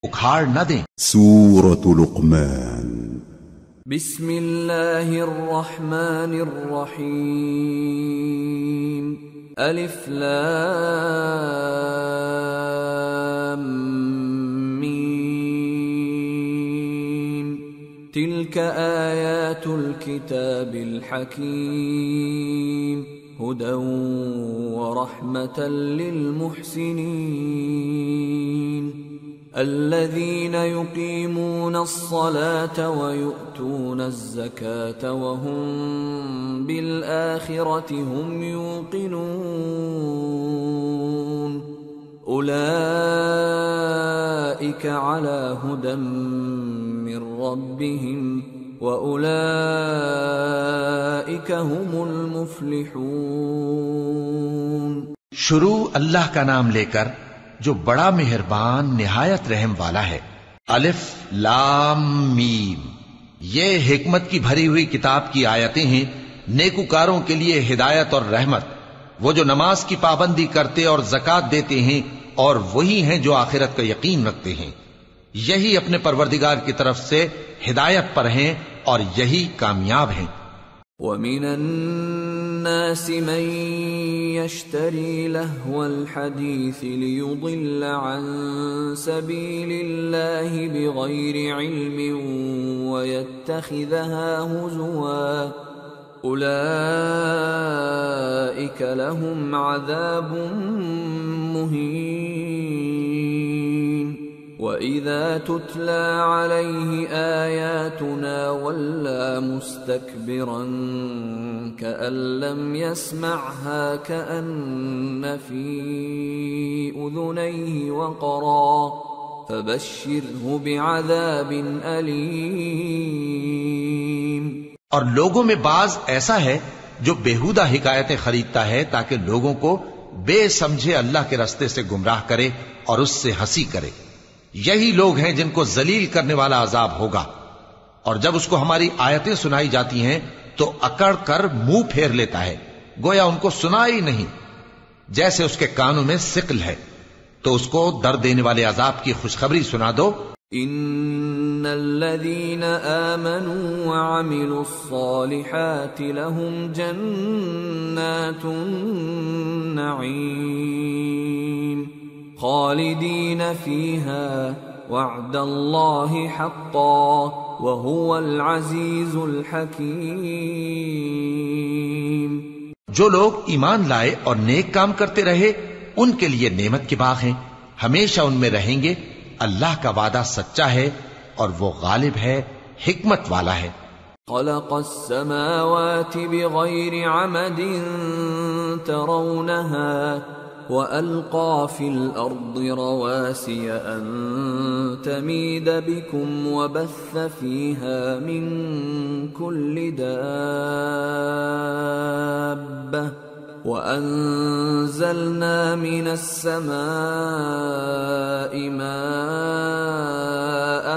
اکھاڑ نہ دیں۔ سورة لقمان بسم اللہ الرحمن الرحیم الف لام میم تلک آیات الكتاب الحکیم هدى ورحمة للمحسنين الذين يقيمون الصلاة ويؤتون الزكاة وهم بالآخرة هم يوقنون أولئك على هدى من ربهم وَأُولَئِكَ هُمُ الْمُفْلِحُونَ۔ شروع اللہ کا نام لے کر جو بڑا مہربان نہایت رحم والا ہے۔ الف لام میم، یہ حکمت کی بھری ہوئی کتاب کی آیتیں ہیں، نیکوکاروں کے لیے ہدایت اور رحمت، وہ جو نماز کی پابندی کرتے اور زکوٰۃ دیتے ہیں، اور وہی ہیں جو آخرت کا یقین رکھتے ہیں، یہی اپنے پروردگار کی طرف سے ہدایت پر ہیں اور یہی کامیاب ہیں۔ وَمِنَ النَّاسِ مَن يَشْتَرِي لَهْوَ الْحَدِيثِ لِيُضِلَّ عَن سَبِيلِ اللَّهِ بِغَيْرِ عِلْمٍ وَيَتَّخِذَهَا هُزُوًا أُولَئِكَ لَهُمْ عَذَابٌ مُهِينٌ وَإِذَا تُتْلَى عَلَيْهِ آيَاتُنَا وَلَّى مُسْتَكْبِرًا كَأَن لَّمْ يَسْمَعْهَا كَأَنَّ فِي أُذُنَيْهِ وَقْرًا فَبَشِّرْهُ بِعَذَابٍ أَلِيمٍ۔ اور لوگوں میں بعض ایسا ہے جو بیہودہ حکایتیں خریدتا ہے تاکہ لوگوں کو بے سمجھے اللہ کے راستے سے گمراہ کرے اور اس سے ہنسی کرے، یہی لوگ ہیں جن کو ذلیل کرنے والا عذاب ہوگا۔ اور جب اس کو ہماری آیتیں سنائی جاتی ہیں تو اکڑ کر منہ پھیر لیتا ہے، گویا ان کو سنا ہی نہیں، جیسے اس کے کانوں میں ثقل ہے۔ تو اس کو درد دینے والے عذاب کی خوشخبری سنا دو۔ ان الذين آمنوا وعملوا الصالحات لهم جنات النعيم خالدين فيها وعد الله حقا وهو العزيز الحكيم۔ جو لوگ ایمان لائے اور نیک کام کرتے رہے ان کے لیے نعمت کے باغ ہیں، ہمیشہ ان میں رہیں گے۔ اللہ کا وعدہ سچا ہے اور وہ غالب ہے، حکمت والا ہے۔ خلق السماوات بغير عمد ترونها وألقى في الأرض رواسي أن تميد بكم وبث فيها من كل دابة وأنزلنا من السماء ماء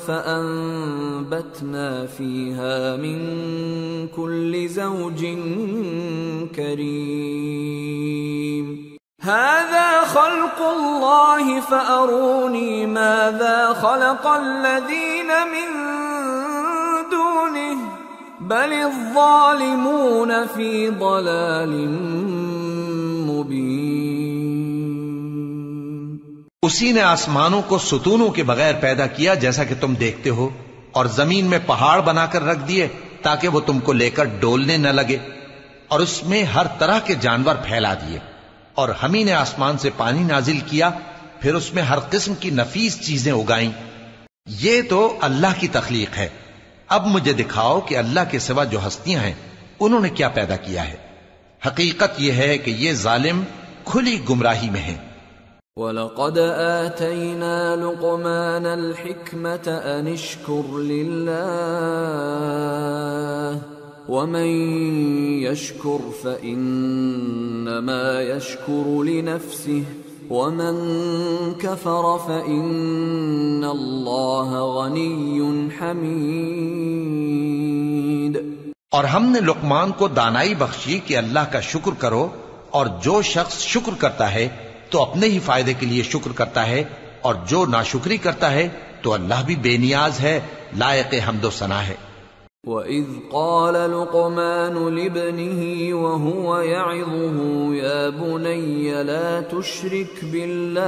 فأنبتنا فيها من كل زوج كريم هذا خلق الله فأروني ماذا خلق الذين من دونه بل الظالمون فی ضلال مبین۔ اسی نے آسمانوں کو ستونوں کے بغیر پیدا کیا جیسا کہ تم دیکھتے ہو، اور زمین میں پہاڑ بنا کر رکھ دیے تاکہ وہ تم کو لے کر ڈولنے نہ لگے، اور اس میں ہر طرح کے جانور پھیلا دیے، اور ہم ہی نے آسمان سے پانی نازل کیا، پھر اس میں ہر قسم کی نفیس چیزیں اگائیں۔ یہ تو اللہ کی تخلیق ہے، اب مجھے دکھاؤ کہ اللہ کے سوا جو ہستیاں ہیں انہوں نے کیا پیدا کیا ہے۔ حقیقت یہ ہے کہ یہ ظالم کھلی گمراہی میں ہیں۔ وَلَقَدْ آتَيْنَا لُقْمَانَ الْحِكْمَةَ أَنِ اشْكُرْ لِلَّهِ وَمَنْ يَشْكُرْ فَإِنَّمَا يَشْكُرُ لِنَفْسِهِ وَمَنْ كَفَرَ فَإِنَّ اللَّهَ غَنِيٌّ حَمِيدٌ۔ اور ہم نے لقمان کو دانائی بخشی کہ اللہ کا شکر کرو، اور جو شخص شکر کرتا ہے تو اپنے ہی فائدے کے لیے شکر کرتا ہے، اور جو ناشکری کرتا ہے تو اللہ بھی بے نیاز ہے، لائق حمد و ثنا ہے۔ وَإِذْ قَالَ لُقْمَانُ لِابْنِهِ وَهُوَ يَعِظُهُ يَا بُنَيَّ لَا تُشْرِكْ بِاللَّهِ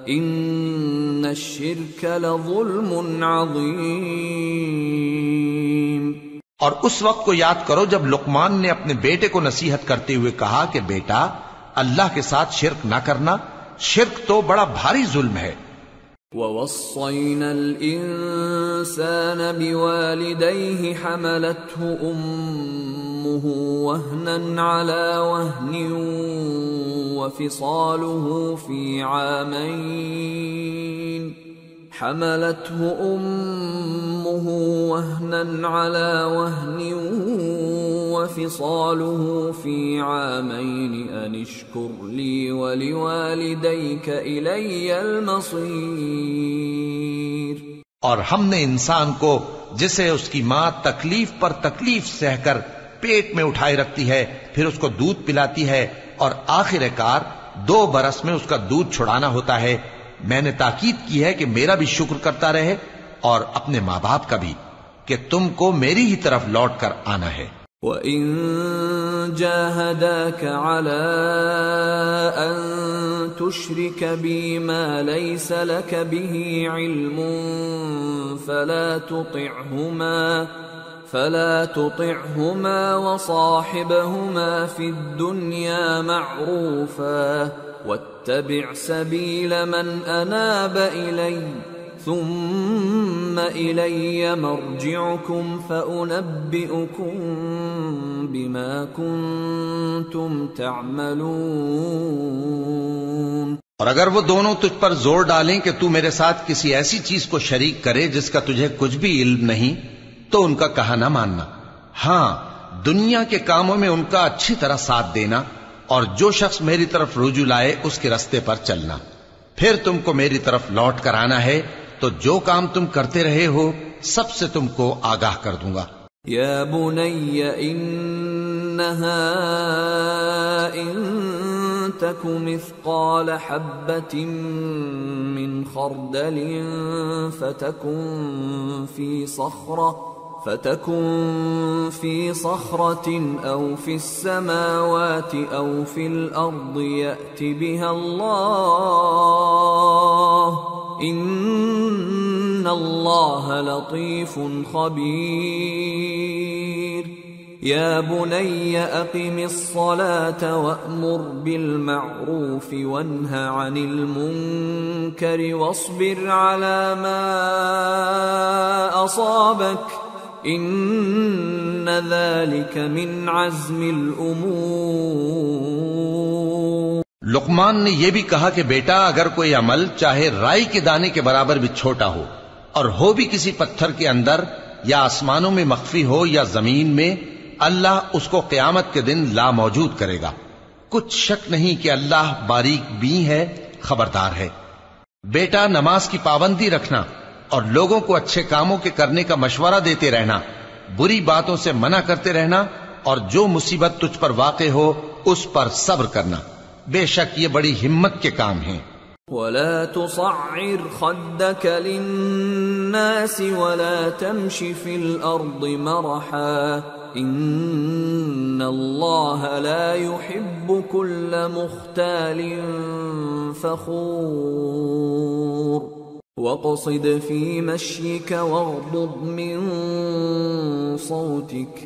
إِنَّ الشِّرْكَ لَظُلْمٌ عَظِيمٌ۔ اور اس وقت کو یاد کرو جب لقمان نے اپنے بیٹے کو نصیحت کرتے ہوئے کہا کہ بیٹا اللہ کے ساتھ شرک نہ کرنا، شرک تو بڑا بھاری ظلم ہے۔ وَوَصَّيْنَا الْإِنسَانَ بِوَالِدَيْهِ حَمَلَتْهُ أُمُّهُ وَهْنًا عَلَى وَهْنٍ وَفِصَالُهُ فِي عَامَيْنِ أَنِ اشْكُرْ لِي وَلِوَالِدَيْكَ إِلَيَّ الْمَصِيرُ۔ اور ہم نے انسان کو جسے اس کی ماں تکلیف پر تکلیف سہ کر پیٹ میں اٹھائے رکھتی ہے، پھر اس کو دودھ پلاتی ہے، اور آخر کار 2 برس میں اس کا دودھ چھڑانا ہوتا ہے، میں نے تاکید کی ہے کہ میرا بھی شکر کرتا رہے اور اپنے ماں باپ کا بھی، کہ تم کو میری ہی طرف لوٹ کر آنا ہے۔ وَإِن جَاهَدَاكَ عَلَىٰ أَن تُشْرِكَ بِي مَا لَيْسَ لَكَ بِهِ عِلْمٌ فَلَا تُطِعْهُمَا وَصَاحِبْهُمَا فِي الدُّنْيَا مَعْرُوفًا وَاتَّبِعْ سَبِيلَ مَنْ أَنَابَ إِلَيَّ ثُمَّ إِلَيَّ مَرْجِعُكُمْ فَأُنَبِّئُكُمْ بِمَا كُنْتُمْ تَعْمَلُونَ۔ اور اگر وہ دونوں تجھ پر زور ڈالیں کہ تو میرے ساتھ کسی ایسی چیز کو شریک کرے جس کا تجھے کچھ بھی علم نہیں، تو ان کا کہا نہ ماننا، ہاں دنیا کے کاموں میں ان کا اچھی طرح ساتھ دینا، اور جو شخص میری طرف رجوع لائے اس کے رستے پر چلنا، پھر تم کو میری طرف لوٹ کر آنا ہے، تو جو کام تم کرتے رہے ہو سب سے تم کو آگاہ کر دوں گا۔ یا بنی انہا ان تک مثقال حبۃ من خردل فتكن في صخرة أو في السماوات أو في الأرض يأت بها الله إن الله لطيف خبير۔ يا بني أقم الصلاة وأمر بالمعروف وانه عن المنكر واصبر على ما أصابك إن ذلك من عزم الأمور۔ لقمان نے یہ بھی کہا کہ بیٹا اگر کوئی عمل چاہے رائی کے دانے کے برابر بھی چھوٹا ہو، اور ہو بھی کسی پتھر کے اندر یا آسمانوں میں مخفی ہو یا زمین میں، اللہ اس کو قیامت کے دن لا موجود کرے گا۔ کچھ شک نہیں کہ اللہ باریک بین ہے، خبردار ہے۔ بیٹا نماز کی پابندی رکھنا اور لوگوں کو اچھے کاموں کے کرنے کا مشورہ دیتے رہنا، بری باتوں سے منع کرتے رہنا، اور جو مصیبت تجھ پر واقع ہو اس پر صبر کرنا، بے شک یہ بڑی ہمت کے کام ہیں۔ وَلَا تُصَعِّرْ خَدَّكَ لِلنَّاسِ وَلَا تَمْشِ فِي الْأَرْضِ مَرَحًا إِنَّ اللَّهَ لَا يُحِبُّ كُلَّ مُخْتَالٍ فَخُورٍ وَاقْصِدْ فِي مَشْيِكَ وَاغْضُضْ مِنْ صَوْتِكَ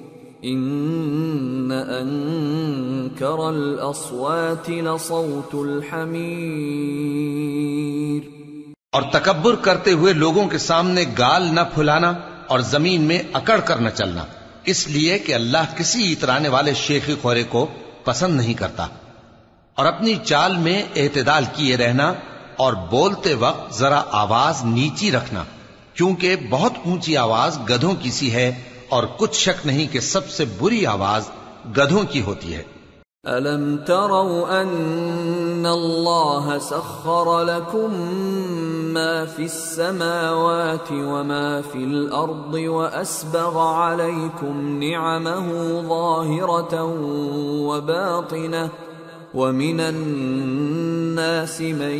إِنَّ أَنكَرَ الْأَصْوَاتِ لَصَوْتُ الْحَمِيرِ۔ اور تکبر کرتے ہوئے لوگوں کے سامنے گال نہ پھلانا اور زمین میں اکڑ کر نہ چلنا، اس لیے کہ اللہ کسی اترانے والے شیخی خورے کو پسند نہیں کرتا۔ اور اپنی چال میں اعتدال کیے رہنا، اور بولتے وقت ذرا آواز نیچی رکھنا، کیونکہ بہت اونچی آواز گدھوں کی سی ہے، اور کچھ شک نہیں کہ سب سے بری آواز گدھوں کی ہوتی ہے۔ أَلَمْ تَرَوْا أَنَّ اللَّهَ سَخَّرَ لَكُم مَّا فِي السَّمَاوَاتِ وَمَا فِي الْأَرْضِ وَأَسْبَغَ عَلَيْكُمْ نِعَمَهُ ظَاهِرَةً وَمِنَ النَّاسِ مَن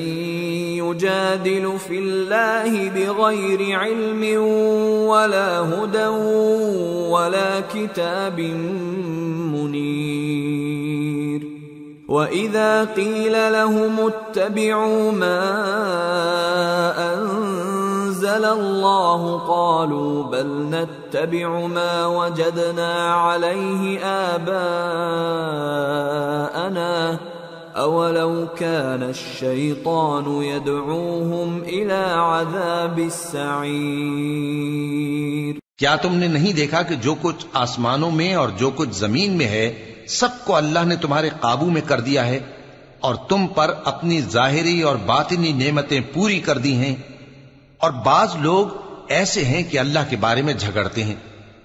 يُجَادِلُ فِي اللَّهِ بِغَيْرِ عِلْمٍ وَلَا هُدًى وَلَا كِتَابٍ مُنِيرٍ وَإِذَا قِيلَ لَهُمُ اتَّبِعُوا مَا أَنزَلَ اللَّهُ قَالُوا بَلْ نَتَّبِعُ مَا وَجَدْنَا عَلَيْهِ آبَاءَنَا أَوَلَوْ كَانَ الشَّيْطَانُ يَدْعُوهُمْ إِلَى عَذَابِ السَّعِيرِ۔ کیا تم نے نہیں دیکھا کہ جو کچھ آسمانوں میں اور جو کچھ زمین میں ہے سب کو اللہ نے تمہارے قابو میں کر دیا ہے، اور تم پر اپنی ظاہری اور باطنی نعمتیں پوری کر دی ہیں، اور بعض لوگ ایسے ہیں کہ اللہ کے بارے میں جھگڑتے ہیں،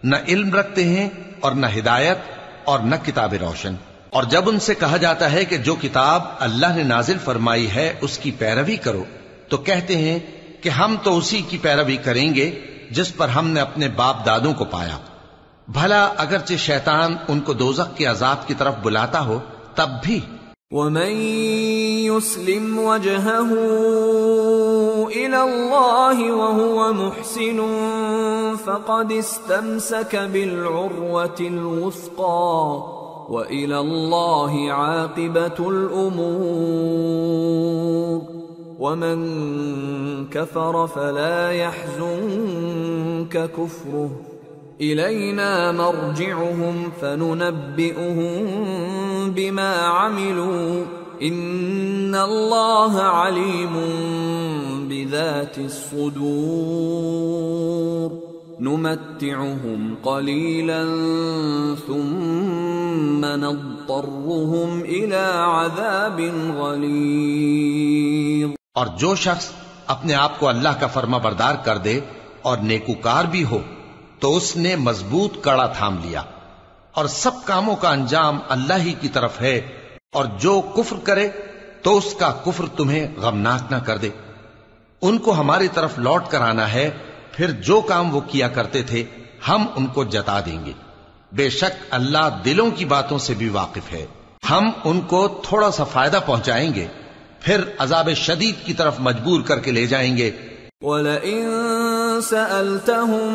نہ علم رکھتے ہیں اور نہ ہدایت اور نہ کتاب روشن۔ اور جب ان سے کہا جاتا ہے کہ جو کتاب اللہ نے نازل فرمائی ہے اس کی پیروی کرو، تو کہتے ہیں کہ ہم تو اسی کی پیروی کریں گے جس پر ہم نے اپنے باپ دادوں کو پایا۔ بھلا اگرچہ شیطان ان کو دوزخ کے عذاب کی طرف بلاتا ہو تب بھی۔ وَمَن يُسْلِمْ وَجْهَهُ إِلَى اللَّهِ وَهُوَ مُحْسِنٌ فَقَدِ اسْتَمْسَكَ بِالْعُرْوَةِ الْوُثْقَى وَإِلَى اللَّهِ عَاقِبَةُ الْأُمُورِ وَمَن كَفَرَ فَلَا يَحْزُنكَ كُفْرُهُ إِلَيْنَا مَرْجِعُهُمْ فَنُنَبِّئُهُم بِمَا عَمِلُوا إِنَّ اللَّهَ عَلِيمٌ بِذَاتِ الصُّدُورِ نُمَتِّعُهُمْ قَلِيلًا ثُمَّ نَضْطَرُّهُمْ إِلَى عَذَابٍ غَلِيظٍ۔ اور جو شخص اپنے آپ کو اللہ کا فرما بردار کر دے اور نیکوکار بھی ہو تو اس نے مضبوط کڑا تھام لیا، اور سب کاموں کا انجام اللہ ہی کی طرف ہے، اور جو کفر کرے تو اس کا کفر تمہیں غمناک نہ کر دے۔ ان کو ہماری طرف لوٹ کر آنا ہے، پھر جو کام وہ کیا کرتے تھے ہم ان کو جتا دیں گے۔ بے شک اللہ دلوں کی باتوں سے بھی واقف ہے۔ ہم ان کو تھوڑا سا فائدہ پہنچائیں گے، پھر عذاب شدید کی طرف مجبور کر کے لے جائیں گے۔ وَلَئِن سَأَلْتَهُم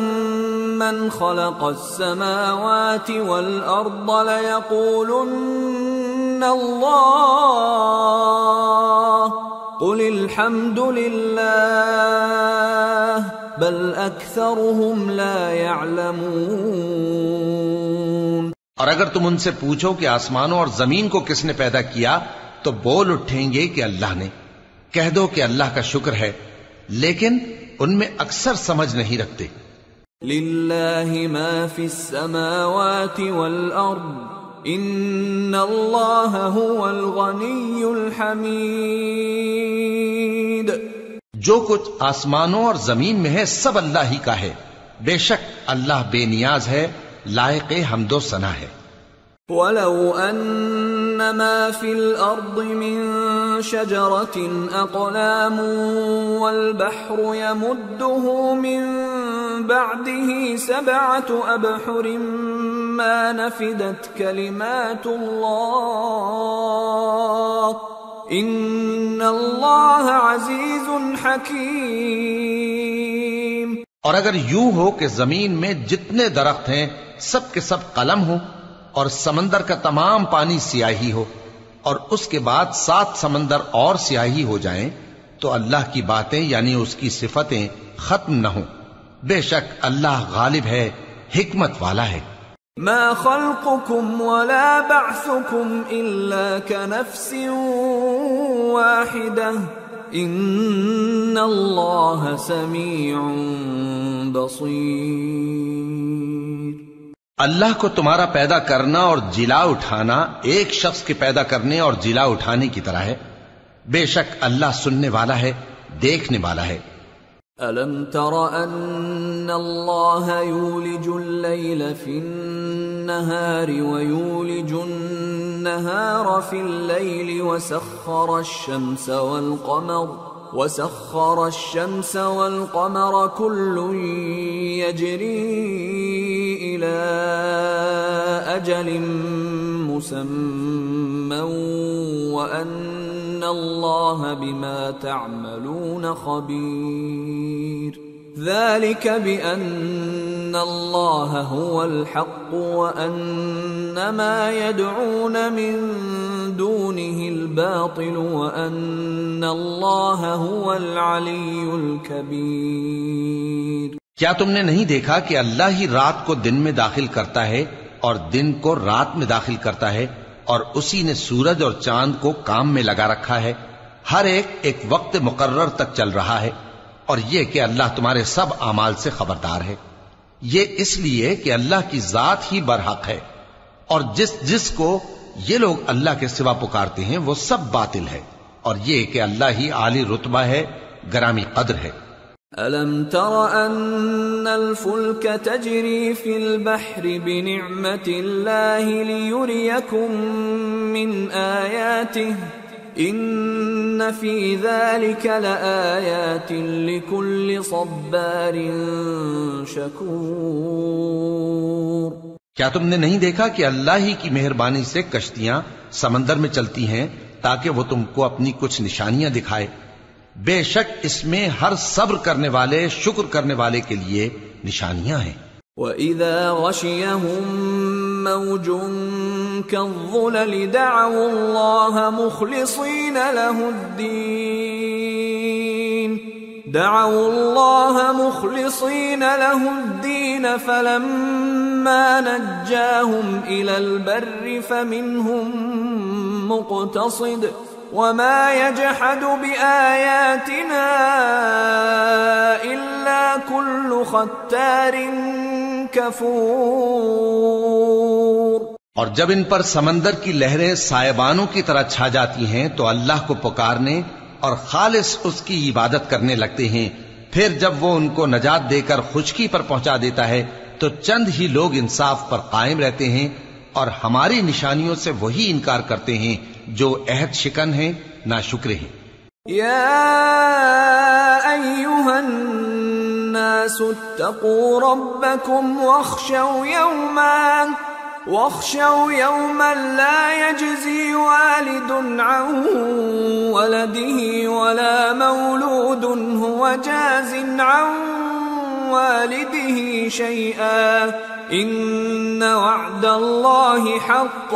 مَّنْ خَلَقَ السَّمَاوَاتِ وَالْأَرْضَ لَيَقُولُنَّ اللَّهُ قُلِ الْحَمْدُ لِلَّهِ بَلْ أَكْثَرُهُمْ لَا يَعْلَمُونَ۔ اور اگر تم ان سے پوچھو کہ آسمانوں اور زمین کو کس نے پیدا کیا تو بول اٹھیں گے کہ اللہ نے۔ کہہ دو کہ اللہ کا شکر ہے، لیکن ان میں اکثر سمجھ نہیں رکھتے۔ لِلَّهِ مَا فِي السَّمَاوَاتِ وَالْأَرْضِ إِنَّ اللَّهَ هُوَ الْغَنِيُّ الْحَمِيدُ۔ جو کچھ آسمانوں اور زمین میں ہے سب اللہ ہی کا ہے، بے شک اللہ بے نیاز ہے، لائق حمد و ثنا ہے۔ وَلَوْ أَنَّ مَا فِي الْأَرْضِ مِن شَجَرَةٍ أَقْلَامٌ وَالْبَحْرُ يَمُدُّهُ مِن بَعْدِهِ 7 أَبْحُرٍ مَا نَفِدَتْ كَلِمَاتُ اللَّهِ إِنَّ اللَّهَ عَزِيزٌ حَكِيمٌ۔ اور اگر یوں ہو کہ زمین میں جتنے درخت ہیں سب کے سب قلم ہو، اور سمندر کا تمام پانی سیاہی ہو، اور اس کے بعد 7 سمندر اور سیاہی ہو جائیں، تو اللہ کی باتیں یعنی اس کی صفتیں ختم نہ ہوں۔ بے شک اللہ غالب ہے، حکمت والا ہے۔ ما خلقكم ولا بعثكم إلا كنفس واحدة إن الله سميع بصير۔ اللہ کو تمہارا پیدا کرنا اور جلا اٹھانا ایک شخص کے پیدا کرنے اور جلا اٹھانے کی طرح ہے۔ بے شک اللہ سننے والا ہے، دیکھنے والا ہے۔ أَلَمْ تَرَ أَنَّ اللَّهَ يُولِجُ اللَّيْلَ فِي النَّهَارِ وَيُولِجُ النَّهَارَ فِي اللَّيْلِ وَسَخَّرَ الشَّمْسَ وَالْقَمَرَ كُلٌّ يَجْرِي إِلَى أَجَلٍ مُّسَمًّى وأن الله بما تعملون خبير ذلك بأن الله هو الحق وأن ما يدعون من دونه الباطل وأن الله هو العلي الكبير کیا تم نے نہیں دیکھا کہ اللہ ہی رات کو دن میں داخل کرتا ہے اور دن کو رات میں داخل کرتا ہے، اور اسی نے سورج اور چاند کو کام میں لگا رکھا ہے، ہر ایک وقت مقرر تک چل رہا ہے، اور یہ کہ اللہ تمہارے سب اعمال سے خبردار ہے۔ یہ اس لیے کہ اللہ کی ذات ہی برحق ہے، اور جس کو یہ لوگ اللہ کے سوا پکارتے ہیں وہ سب باطل ہے، اور یہ کہ اللہ ہی عالی رتبہ ہے، گرامی قدر ہے۔ أَلَمْ تَرَ أَنَّ الْفُلْكَ تَجْرِي فِي الْبَحْرِ بِنِعْمَةِ اللَّهِ لِيُرِيَكُم مِّنْ آيَاتِهِ إِنَّ فِي ذَلِكَ لَآيَاتٍ لِكُلِّ صَبَّارٍ شَكُورٍ۔ کیا تم نے نہیں دیکھا کہ اللہ ہی کی مہربانی سے کشتیاں سمندر میں چلتی ہیں تاکہ وہ تم کو اپنی کچھ نشانیاں دکھائے؟ بے شک اس میں ہر صبر کرنے والے، شکر کرنے والے کے لیے نشانیاں ہیں۔ وَإِذَا غَشِيَهُم مَّوْجٌ كَالظُّلَلِ دَعَوُا اللَّهَ مُخْلِصِينَ لَهُ الدِّينَ فَلَمَّا نَجَّاهُمْ إِلَى الْبَرِّ فَمِنْهُم مُّقْتَصِدٌ وَمَا يَجْحَدُ بِآيَاتِنَا إِلَّا كُلُّ خَتَّارٍ كَفُورٍ۔ اور جب ان پر سمندر کی لہریں سائبانوں کی طرح چھا جاتی ہیں تو اللہ کو پکارنے اور خالص اس کی عبادت کرنے لگتے ہیں، پھر جب وہ ان کو نجات دے کر خشکی پر پہنچا دیتا ہے تو چند ہی لوگ انصاف پر قائم رہتے ہیں، اور ہماری نشانیوں سے وہی انکار کرتے ہیں جو عہد شکن ہیں، ناشکرے ہیں۔ یا ایھا الناس اتقوا ربکم واخشوا یوما لا یجزی والد عن ولده ولا مولود هو جاز عن والده شيئا ان وعد الله حق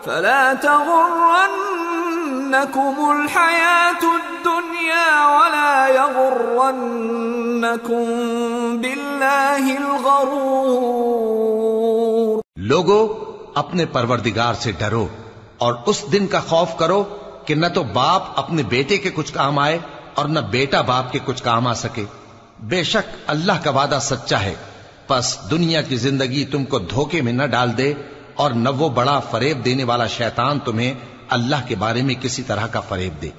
فلا تغرنكم الحياة الدنيا ولا يغرنكم بالله الغرور۔ لوگو اپنے پروردگار سے ڈرو اور اس دن کا خوف کرو کہ نہ تو باپ اپنے بیٹے کے کچھ کام آئے اور نہ بیٹا باپ کے کچھ کام آ سکے، بے شک اللہ کا وعدہ سچا ہے، پس دنیا کی زندگی تم کو دھوکے میں نہ ڈال دے، اور نہ وہ بڑا فریب دینے والا شیطان تمہیں اللہ کے بارے میں کسی طرح کا فریب دے۔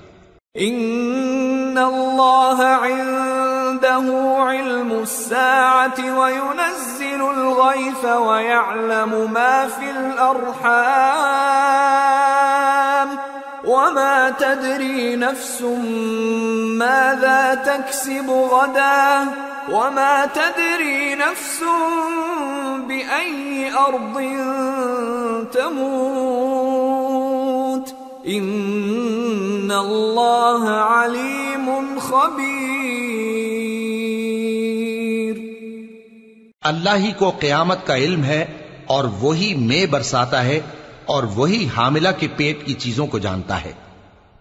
ان اللہ عنده علم الساعة وينزل الغيث ويعلم ما في الأرحام وما تدري نفس ماذا تكسب غدا وما تدري نفس بأي أرض تموت ان اللہ علیم خبیر۔ اللہ ہی کو قیامت کا علم ہے، اور وہی مے برساتا ہے، اور وہی حاملہ کے پیٹ کی چیزوں کو جانتا ہے،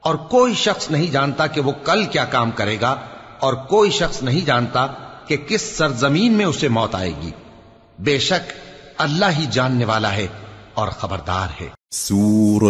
اور کوئی شخص نہیں جانتا کہ وہ کل کیا کام کرے گا، اور کوئی شخص نہیں جانتا کہ کس سرزمین میں اسے موت آئے گی۔ بے شک اللہ ہی جاننے والا ہے اور خبردار ہے۔ سورة